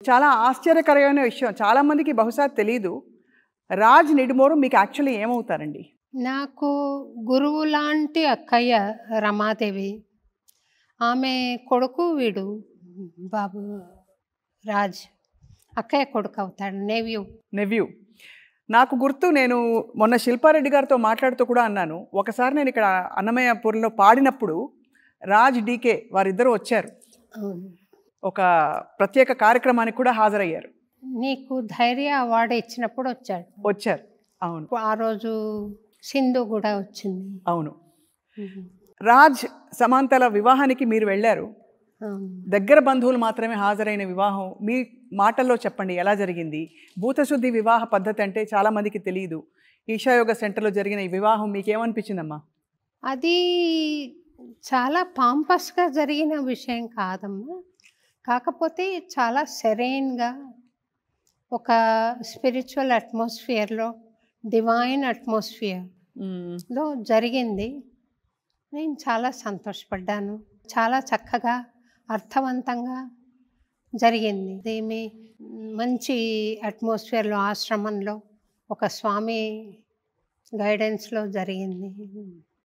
చాలా ఆశ్చర్యకరమైన విషయం. చాలామందికి బహుశా తెలీదు. రాజ్ నిడుమోరు మీకు యాక్చువల్లీ ఏమవుతారండి? నాకు గురువు లాంటి అక్కయ్య రమాదేవి. ఆమె కొడుకు వీడు బాబు రాజ్. అక్కయ్య కొడుకు అవుతాడు, నెవ్యూ. నెవ్యూ. నాకు గుర్తు, నేను మొన్న శిల్పారెడ్డి గారితో మాట్లాడుతూ కూడా అన్నాను. ఒకసారి నేను ఇక్కడ అన్నమయ్యపురంలో పాడినప్పుడు రాజ్ డీకే వారిద్దరూ వచ్చారు. అవును. ఒక ప్రత్యేక కార్యక్రమానికి కూడా హాజరయ్యారు. నీకు ధైర్య అవార్డు ఇచ్చినప్పుడు వచ్చారు. అవును. ఆ రోజు సింధు కూడా వచ్చింది. అవును. రాజ్ సమాంతల వివాహానికి మీరు వెళ్ళారు. దగ్గర బంధువులు మాత్రమే హాజరైన వివాహం. మీ మాటల్లో చెప్పండి, ఎలా జరిగింది? భూతశుద్ధి వివాహ పద్ధతి అంటే చాలామందికి తెలియదు. ఈశాయోగ సెంటర్లో జరిగిన ఈ వివాహం మీకేమనిపించిందమ్మా? అది చాలా పాంపస్గా జరిగిన విషయం కాదమ్మా. కాకపోతే చాలా సెరైన్గా ఒక స్పిరిచువల్ అట్మాస్ఫియర్లో, డివైన్ అట్మాస్ఫియర్లో జరిగింది. నేను చాలా సంతోషపడ్డాను. చాలా చక్కగా అర్థవంతంగా జరిగింది. ఏమి మంచి అట్మాస్ఫియర్లో, ఆశ్రమంలో, ఒక స్వామి గైడెన్స్లో జరిగింది.